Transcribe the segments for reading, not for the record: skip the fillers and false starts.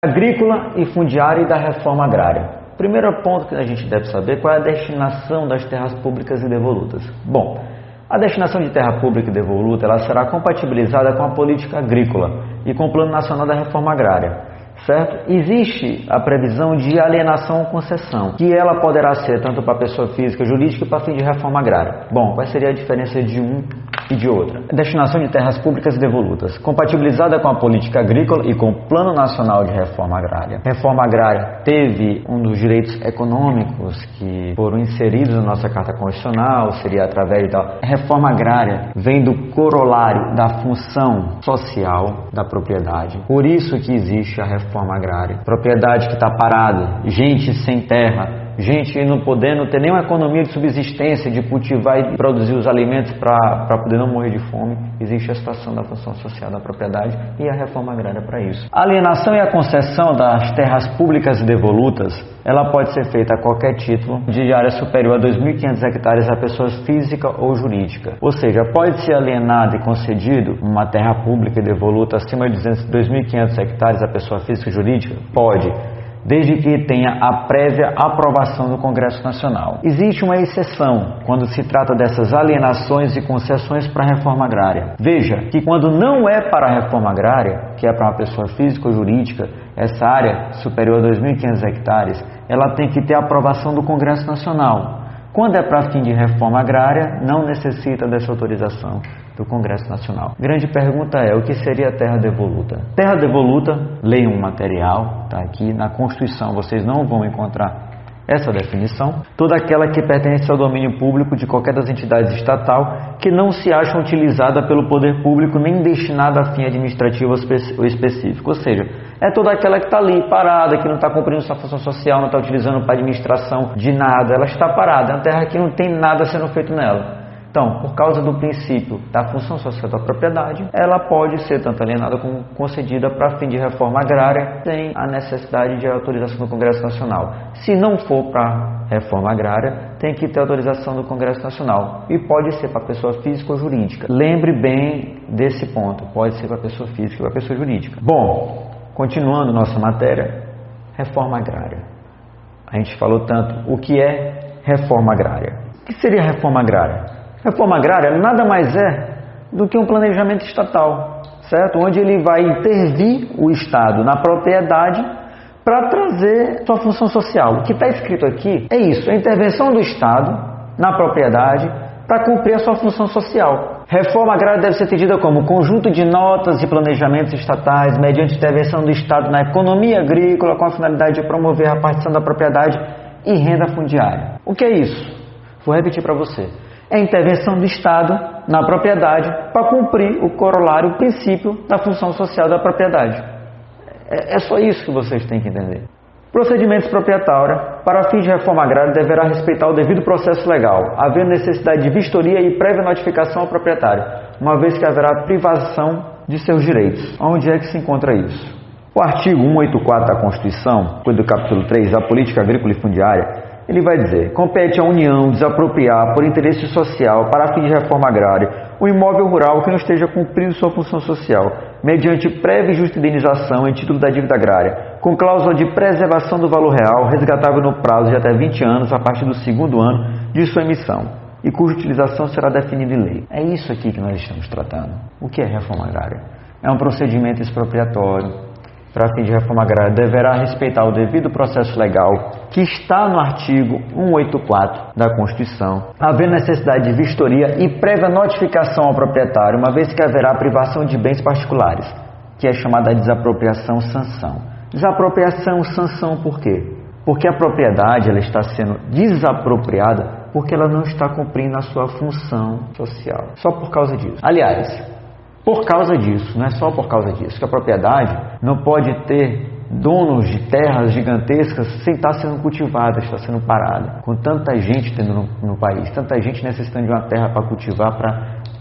Agrícola e fundiária e da reforma agrária. Primeiro ponto que a gente deve saber: qual é a destinação das terras públicas e devolutas. Bom, a destinação de terra pública e devoluta ela será compatibilizada com a política agrícola e com o Plano Nacional da Reforma Agrária, certo? Existe a previsão de alienação ou concessão, que ela poderá ser tanto para pessoa física, jurídica e para fim de reforma agrária. Bom, qual seria a diferença de um e de outra? Destinação de terras públicas e devolutas, compatibilizada com a política agrícola e com o Plano Nacional de Reforma Agrária. Reforma agrária teve um dos direitos econômicos que foram inseridos na nossa Carta Constitucional, seria através da reforma agrária, vem do corolário da função social da propriedade. Por isso que existe a reforma agrária. Propriedade que está parada, gente sem terra, gente não podendo ter nenhuma economia de subsistência, de cultivar e produzir os alimentos para poder não morrer de fome. Existe a situação da função social da propriedade e a reforma agrária para isso. A alienação e a concessão das terras públicas e devolutas, ela pode ser feita a qualquer título de área superior a 2.500 hectares a pessoa física ou jurídica. Ou seja, pode ser alienado e concedido uma terra pública e devoluta acima de 2.500 hectares a pessoa física e jurídica? Pode, desde que tenha a prévia aprovação do Congresso Nacional. Existe uma exceção quando se trata dessas alienações e concessões para a reforma agrária. Veja que quando não é para a reforma agrária, que é para uma pessoa física ou jurídica, essa área superior a 2.500 hectares, ela tem que ter a aprovação do Congresso Nacional. Quando é para fim de reforma agrária, não necessita dessa autorização do Congresso Nacional. Grande pergunta é: o que seria terra devoluta? Terra devoluta, leiam um material, está aqui na Constituição, vocês não vão encontrar essa definição. Toda aquela que pertence ao domínio público de qualquer das entidades estatal que não se acha utilizada pelo poder público nem destinada a fim administrativo ou específico. Ou seja, é toda aquela que está ali parada, que não está cumprindo sua função social, não está utilizando para administração de nada, ela está parada, é uma terra que não tem nada sendo feito nela. Então, por causa do princípio da função social da propriedade, ela pode ser tanto alienada como concedida para fim de reforma agrária, sem a necessidade de autorização do Congresso Nacional. Se não for para reforma agrária, tem que ter autorização do Congresso Nacional. E pode ser para pessoa física ou jurídica. Lembre bem desse ponto, pode ser para pessoa física ou para pessoa jurídica. Bom, continuando nossa matéria, reforma agrária. A gente falou tanto o que é reforma agrária. O que seria reforma agrária? Reforma agrária nada mais é do que um planejamento estatal, certo? Onde ele vai intervir o Estado na propriedade para trazer sua função social. O que está escrito aqui é isso, a intervenção do Estado na propriedade para cumprir a sua função social. Reforma agrária deve ser entendida como conjunto de notas e planejamentos estatais mediante intervenção do Estado na economia agrícola com a finalidade de promover a partição da propriedade e renda fundiária. O que é isso? Vou repetir para você. É a intervenção do Estado na propriedade para cumprir o corolário, o princípio da função social da propriedade. É só isso que vocês têm que entender. Procedimento expropriatório. Para fins de reforma agrária, deverá respeitar o devido processo legal, havendo necessidade de vistoria e prévia notificação ao proprietário, uma vez que haverá privação de seus direitos. Onde é que se encontra isso? O artigo 184 da Constituição, do capítulo 3 da Política Agrícola e Fundiária, ele vai dizer: compete à União desapropriar por interesse social para fim de reforma agrária o imóvel rural que não esteja cumprindo sua função social, mediante prévia e justa indenização em título da dívida agrária, com cláusula de preservação do valor real, resgatável no prazo de até 20 anos a partir do segundo ano de sua emissão, e cuja utilização será definida em lei. É isso aqui que nós estamos tratando. O que é reforma agrária? É um procedimento expropriatório para fim de reforma agrária, deverá respeitar o devido processo legal que está no artigo 184 da Constituição, havendo necessidade de vistoria e prévia notificação ao proprietário, uma vez que haverá privação de bens particulares, que é chamada de desapropriação-sanção. Desapropriação-sanção por quê? Porque a propriedade ela está sendo desapropriada porque ela não está cumprindo a sua função social. Só por causa disso. Aliás, por causa disso, não é só por causa disso, que a propriedade não pode ter donos de terras gigantescas sem estar sendo cultivada, está sendo parada. Com tanta gente tendo no país, tanta gente necessitando de uma terra para cultivar,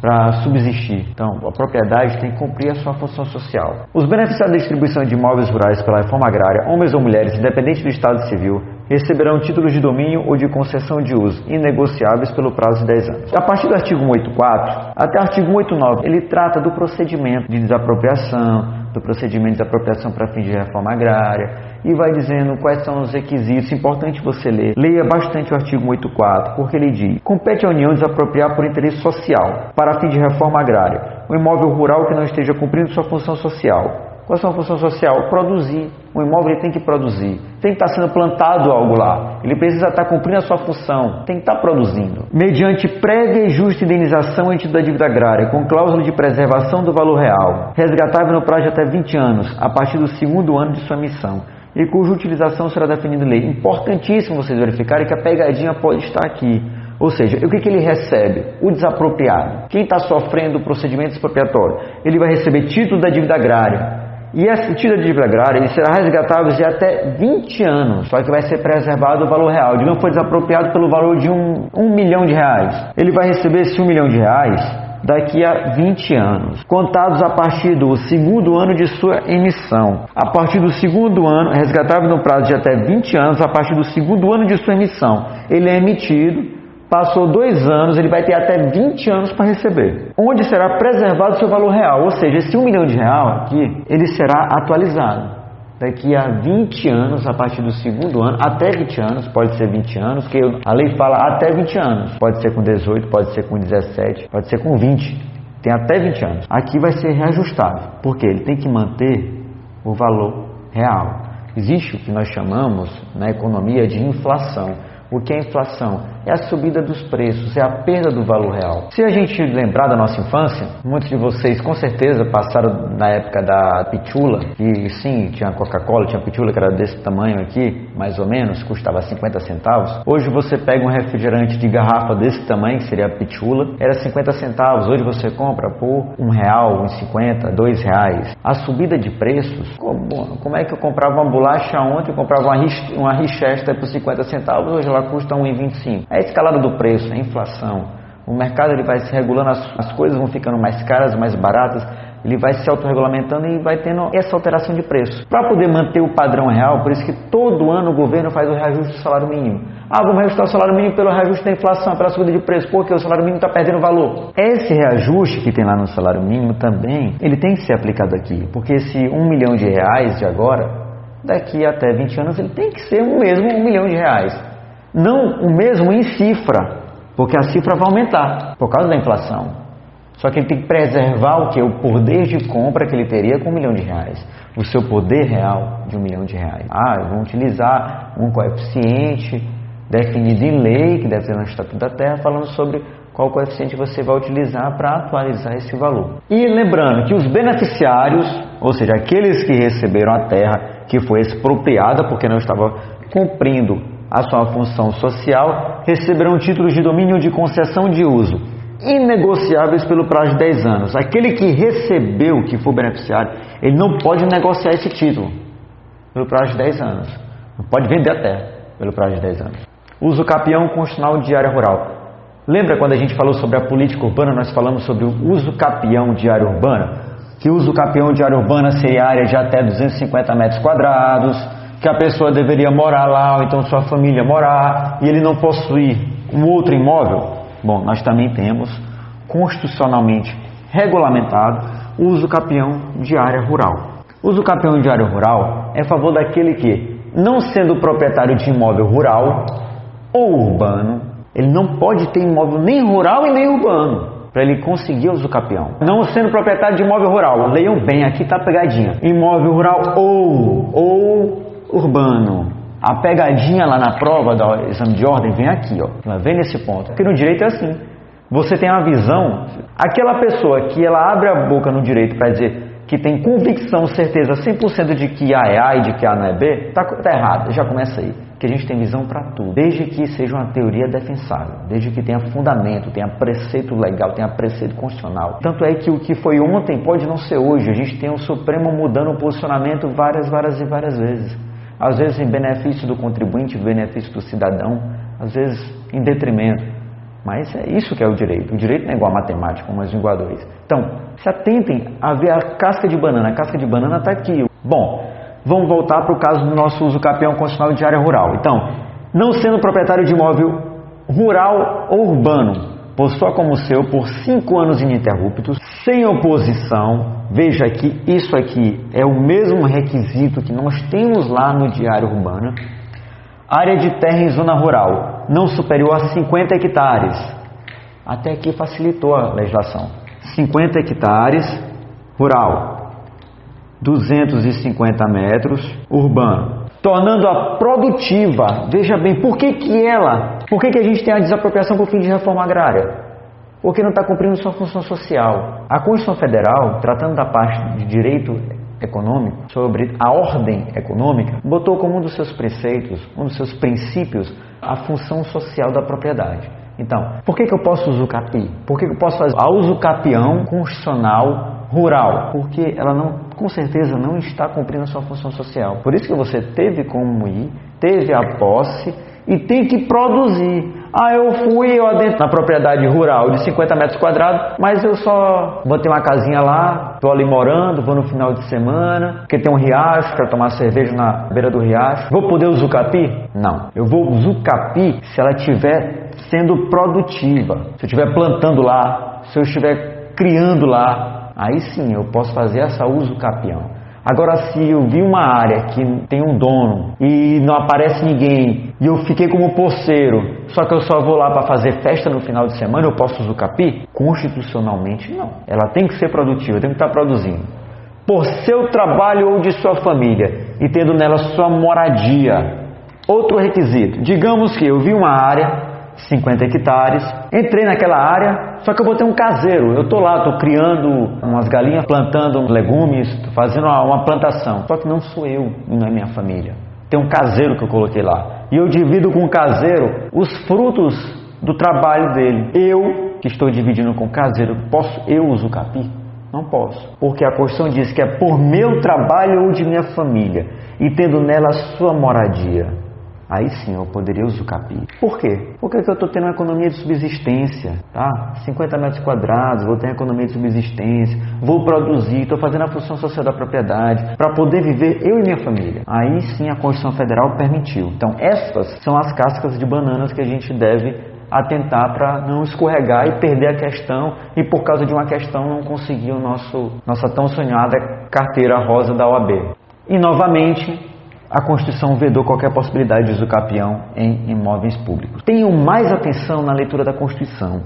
para subsistir. Então, a propriedade tem que cumprir a sua função social. Os beneficiados da distribuição de imóveis rurais pela reforma agrária, homens ou mulheres, independente do estado civil, receberão títulos de domínio ou de concessão de uso, inegociáveis pelo prazo de 10 anos. A partir do artigo 184 até o artigo 189, ele trata do procedimento de desapropriação, do procedimento de apropriação para fins de reforma agrária, e vai dizendo quais são os requisitos. Importante você ler. Leia bastante o artigo 184, porque ele diz: compete à União desapropriar por interesse social, para fim de reforma agrária, o imóvel rural que não esteja cumprindo sua função social. Qual é a sua função social? Produzir. O imóvel ele tem que produzir. Tem que estar sendo plantado algo lá. Ele precisa estar cumprindo a sua função. Tem que estar produzindo. Mediante prévia e justa indenização ante da dívida agrária, com cláusula de preservação do valor real, resgatável no prazo de até 20 anos, a partir do segundo ano de sua emissão, e cuja utilização será definida em lei. Importantíssimo vocês verificarem que a pegadinha pode estar aqui. Ou seja, o que ele recebe? O desapropriado. Quem está sofrendo o procedimento expropriatório? Ele vai receber título da dívida agrária. E esse título de dívida agrária ele será resgatável de até 20 anos, só que vai ser preservado o valor real. Digamos que foi desapropriado pelo valor de um milhão de reais. Ele vai receber esse 1 milhão de reais daqui a 20 anos, contados a partir do segundo ano de sua emissão. A partir do segundo ano, resgatável no prazo de até 20 anos, a partir do segundo ano de sua emissão. Ele é emitido. Passou 2 anos, ele vai ter até 20 anos para receber, onde será preservado o seu valor real, ou seja, esse 1 milhão de real aqui, ele será atualizado daqui a 20 anos, a partir do segundo ano, até 20 anos, pode ser 20 anos, que a lei fala até 20 anos, pode ser com 18, pode ser com 17, pode ser com 20, tem até 20 anos. Aqui vai ser reajustado, porque ele tem que manter o valor real. Existe o que nós chamamos na economia de inflação. O que é inflação? É a subida dos preços, é a perda do valor real. Se a gente lembrar da nossa infância, muitos de vocês com certeza passaram na época da pitula, e sim, tinha Coca-Cola, tinha pitula que era desse tamanho aqui, mais ou menos, custava 50 centavos. Hoje você pega um refrigerante de garrafa desse tamanho, que seria a pitula, era 50 centavos. Hoje você compra por R$1, R$1,50, R$2. A subida de preços, como é que eu comprava uma bolacha ontem, eu comprava uma Richester por 50 centavos, hoje ela custa R$1,25. É a escalada do preço, é a inflação. O mercado ele vai se regulando, as coisas vão ficando mais caras, mais baratas, ele vai se autorregulamentando e vai tendo essa alteração de preço. Para poder manter o padrão real, por isso que todo ano o governo faz o reajuste do salário mínimo. Vamos reajustar o salário mínimo pelo reajuste da inflação, pela subida de preço, porque o salário mínimo está perdendo valor. Esse reajuste que tem lá no salário mínimo também, ele tem que ser aplicado aqui, porque esse R$1 milhão de agora, daqui até 20 anos, ele tem que ser o mesmo R$1 milhão. Não o mesmo em cifra, porque a cifra vai aumentar por causa da inflação. Só que ele tem que preservar o que? O poder de compra que ele teria com R$1 milhão. O seu poder real de R$1 milhão. Vão utilizar um coeficiente definido em lei, que deve ser no Estatuto da Terra, falando sobre qual coeficiente você vai utilizar para atualizar esse valor. E lembrando que os beneficiários, ou seja, aqueles que receberam a terra que foi expropriada porque não estava cumprindo a sua função social, receberão títulos de domínio de concessão de uso, inegociáveis pelo prazo de 10 anos. Aquele que recebeu, que for beneficiário, ele não pode negociar esse título pelo prazo de 10 anos. Não pode vender a terra pelo prazo de 10 anos. Uso capião constitucional de área rural. Lembra quando a gente falou sobre a política urbana, nós falamos sobre o uso capião de área urbana? Que o uso capião de área urbana seria área de até 250 metros quadrados, que a pessoa deveria morar lá, ou então sua família morar, e ele não possuir um outro imóvel. Bom, nós também temos, constitucionalmente regulamentado, o uso capião de área rural. O uso capião de área rural é a favor daquele que, não sendo proprietário de imóvel rural ou urbano, ele não pode ter imóvel nem rural e nem urbano, para ele conseguir o uso capião. Não sendo proprietário de imóvel rural, leiam bem, aqui está a pegadinha. Imóvel rural ou urbano. A pegadinha lá na prova do exame de ordem vem aqui, ó. Vem nesse ponto. Porque no direito é assim. Você tem uma visão, aquela pessoa que ela abre a boca no direito para dizer que tem convicção, certeza 100% de que A é A e de que A não é B, tá errado. Já começa aí. Que a gente tem visão para tudo, desde que seja uma teoria defensável, desde que tenha fundamento, tenha preceito legal, tenha preceito constitucional. Tanto é que o que foi ontem pode não ser hoje. A gente tem o Supremo mudando o posicionamento várias vezes. Às vezes em benefício do contribuinte, benefício do cidadão, às vezes em detrimento. Mas é isso que é o direito. O direito não é igual a matemática, como 1 igual a 2. Então, se atentem a ver a casca de banana. A casca de banana está aqui. Bom, vamos voltar para o caso do nosso uso capião constitucional de área rural. Então, não sendo proprietário de imóvel rural ou urbano, possua como seu por 5 anos ininterruptos, sem oposição. Veja que isso aqui é o mesmo requisito que nós temos lá no Diário Urbana. Área de terra em zona rural, não superior a 50 hectares. Até aqui facilitou a legislação. 50 hectares, rural. 250 metros, urbano. Tornando-a produtiva. Veja bem, por que a gente tem a desapropriação por fim de reforma agrária? Porque não está cumprindo sua função social. A Constituição Federal, tratando da parte de direito econômico, sobre a ordem econômica, botou como um dos seus preceitos, um dos seus princípios, a função social da propriedade. Então, por que eu posso usucapiar? Por que eu posso fazer a usucapião constitucional rural? Porque ela com certeza não está cumprindo a sua função social. Por isso que você teve como ir, teve a posse e tem que produzir. Eu adentro na propriedade rural de 50 metros quadrados, mas eu só botei uma casinha lá, estou ali morando, vou no final de semana, porque tem um riacho para tomar cerveja na beira do riacho. Vou poder usucapi? Não. Eu vou usucapi se ela estiver sendo produtiva. Se eu estiver plantando lá, se eu estiver criando lá, aí sim eu posso fazer essa usucapião. Agora, se eu vi uma área que tem um dono e não aparece ninguém e eu fiquei como porceiro, só que eu só vou lá para fazer festa no final de semana, eu posso usucapi? Constitucionalmente, não. Ela tem que ser produtiva, tem que estar produzindo. Por seu trabalho ou de sua família e tendo nela sua moradia. Outro requisito. Digamos que eu vi uma área, 50 hectares, entrei naquela área, só que eu botei um caseiro. Eu estou lá, estou criando umas galinhas, plantando legumes, estou fazendo uma plantação. Só que não sou eu, não é minha família. Tem um caseiro que eu coloquei lá. E eu divido com o caseiro os frutos do trabalho dele. Eu, que estou dividindo com o caseiro, posso eu usucapi? Não posso. Porque a Constituição diz que é por meu trabalho ou de minha família e tendo nela a sua moradia. Aí sim eu poderia usucapi. Por quê? Porque eu estou tendo uma economia de subsistência, tá? 50 metros quadrados, vou ter uma economia de subsistência, vou produzir, estou fazendo a função social da propriedade para poder viver eu e minha família. Aí sim a Constituição Federal permitiu. Então essas são as cascas de bananas que a gente deve atentar para não escorregar e perder a questão e por causa de uma questão não conseguir nossa tão sonhada carteira rosa da OAB. E novamente a Constituição vedou qualquer possibilidade de usucapião em imóveis públicos. Tenham mais atenção na leitura da Constituição,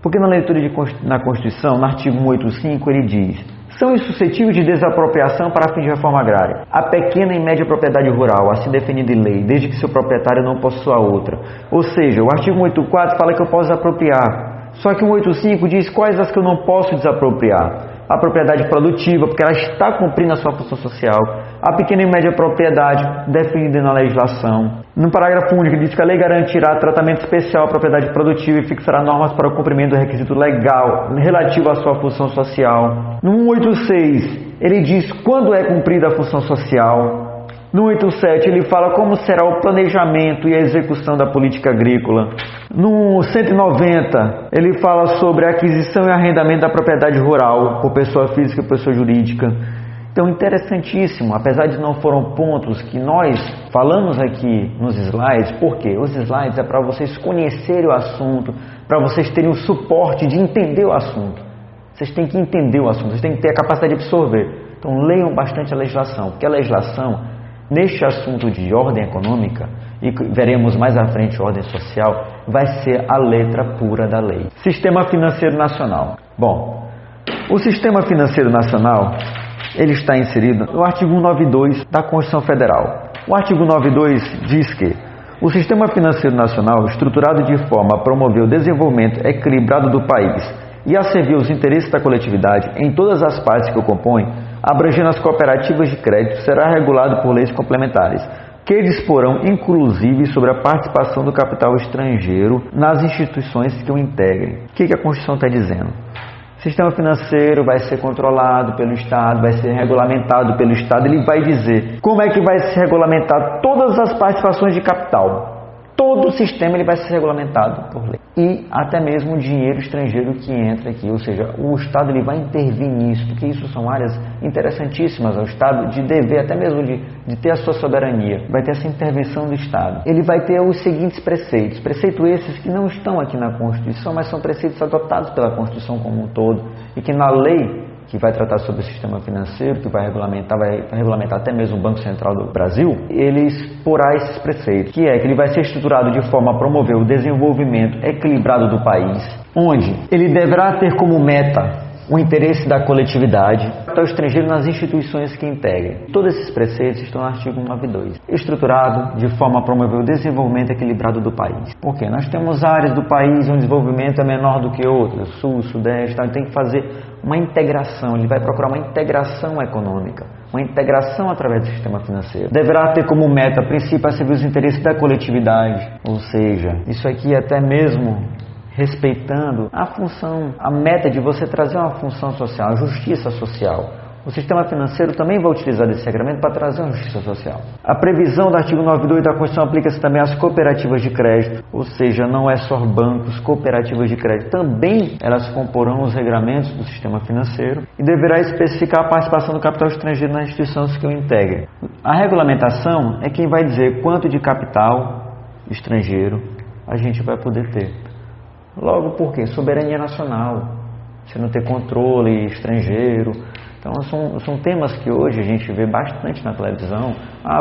porque na leitura na Constituição, no artigo 185, ele diz: são insuscetíveis de desapropriação para fim de reforma agrária a pequena e média propriedade rural, assim definida em lei, desde que seu proprietário não possua outra. Ou seja, o artigo 184 fala que eu posso desapropriar, só que o 185 diz quais as que eu não posso desapropriar. A propriedade produtiva, porque ela está cumprindo a sua função social. A pequena e média propriedade, definida na legislação. No parágrafo único, diz que a lei garantirá tratamento especial à propriedade produtiva e fixará normas para o cumprimento do requisito legal relativo à sua função social. No 186, ele diz quando é cumprida a função social. No 187, ele fala como será o planejamento e a execução da política agrícola. No 190, ele fala sobre a aquisição e arrendamento da propriedade rural por pessoa física e pessoa jurídica. Então, interessantíssimo, apesar de não foram pontos que nós falamos aqui nos slides, porque os slides é para vocês conhecerem o assunto, para vocês terem o suporte de entender o assunto. Vocês têm que entender o assunto, vocês têm que ter a capacidade de absorver. Então, leiam bastante a legislação, porque a legislação, neste assunto de ordem econômica, e veremos mais à frente ordem social, vai ser a letra pura da lei. Sistema Financeiro Nacional. Bom, o Sistema Financeiro Nacional, ele está inserido no artigo 192 da Constituição Federal. O artigo 192 diz que o Sistema Financeiro Nacional, estruturado de forma a promover o desenvolvimento equilibrado do país e a servir os interesses da coletividade em todas as partes que o compõem, abrangendo as cooperativas de crédito, será regulado por leis complementares, que disporão inclusive sobre a participação do capital estrangeiro nas instituições que o integrem. O que a Constituição está dizendo? O sistema financeiro vai ser controlado pelo Estado, vai ser regulamentado pelo Estado. Ele vai dizer como é que vai se regulamentar todas as participações de capital. todo o sistema ele vai ser regulamentado por lei. E até mesmo o dinheiro estrangeiro que entra aqui, ou seja, o Estado ele vai intervir nisso, porque isso são áreas interessantíssimas ao Estado de dever, até mesmo de ter a sua soberania. Vai ter essa intervenção do Estado. Ele vai ter os seguintes preceitos, preceitos esses que não estão aqui na Constituição, mas são preceitos adotados pela Constituição como um todo, e que na lei que vai tratar sobre o sistema financeiro, que vai regulamentar até mesmo o Banco Central do Brasil, ele exporá esses preceitos, que é que ele vai ser estruturado de forma a promover o desenvolvimento equilibrado do país, onde ele deverá ter como meta o interesse da coletividade, o estrangeiro nas instituições que integrem. Todos esses preceitos estão no artigo 192. Estruturado de forma a promover o desenvolvimento equilibrado do país. Por quê? Nós temos áreas do país onde o desenvolvimento é menor do que outras, sul, sudeste, então ele tem que fazer uma integração, ele vai procurar uma integração econômica, uma integração através do sistema financeiro. Deverá ter como meta principal servir os interesses da coletividade, ou seja, isso aqui até mesmo respeitando a função, a meta de você trazer uma função social, a justiça social. O sistema financeiro também vai utilizar esse regramento para trazer uma justiça social. A previsão do artigo 92 da Constituição aplica-se também às cooperativas de crédito, ou seja, não é só bancos, cooperativas de crédito. Também elas comporão os regramentos do sistema financeiro e deverá especificar a participação do capital estrangeiro nas instituições que o integrem. A regulamentação é quem vai dizer quanto de capital estrangeiro a gente vai poder ter. Logo, por quê? Soberania nacional, você não ter controle estrangeiro. Então, são temas que hoje a gente vê bastante na televisão.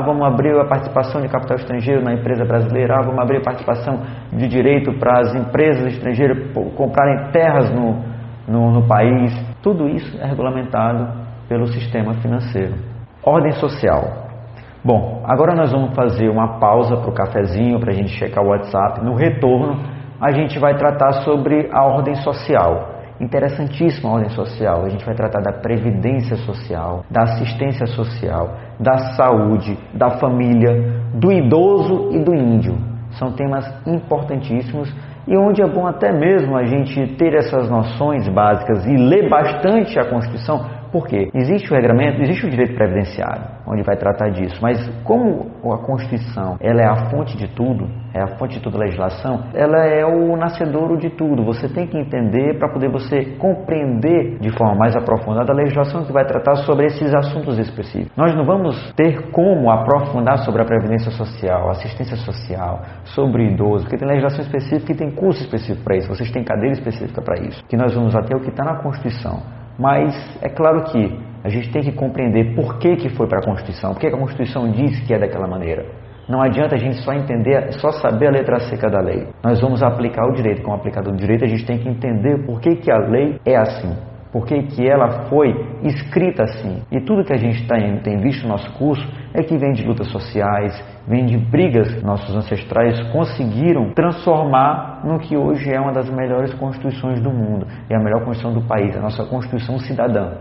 Vamos abrir a participação de capital estrangeiro na empresa brasileira. Vamos abrir a participação de direito para as empresas estrangeiras comprarem terras no país. Tudo isso é regulamentado pelo sistema financeiro. Ordem social. Bom, agora nós vamos fazer uma pausa para o cafezinho, para a gente checar o WhatsApp. No retorno, a gente vai tratar sobre a ordem social. Interessantíssima a ordem social. A gente vai tratar da previdência social, da assistência social, da saúde, da família, do idoso e do índio. São temas importantíssimos e onde é bom até mesmo a gente ter essas noções básicas e ler bastante a Constituição. Por quê? Existe o regramento, existe o direito previdenciário, onde vai tratar disso, mas como a Constituição ela é a fonte de tudo, é a fonte de toda a legislação, ela é o nascedouro de tudo. Você tem que entender para poder você compreender de forma mais aprofundada a legislação que vai tratar sobre esses assuntos específicos. Nós não vamos ter como aprofundar sobre a previdência social, assistência social, sobre o idoso, porque tem legislação específica e tem curso específico para isso, vocês têm cadeira específica para isso, que nós vamos até o que está na Constituição. Mas é claro que a gente tem que compreender por que foi para a Constituição, por que a Constituição diz que é daquela maneira. Não adianta a gente só entender, só saber a letra seca da lei. Nós vamos aplicar o direito. Como aplicador do direito, a gente tem que entender por que a lei é assim, por que ela foi escrita assim. E tudo que a gente tem visto no nosso curso é que vem de lutas sociais, vem de brigas que nossos ancestrais conseguiram transformar no que hoje é uma das melhores constituições do mundo. É a melhor constituição do país, a nossa Constituição Cidadã.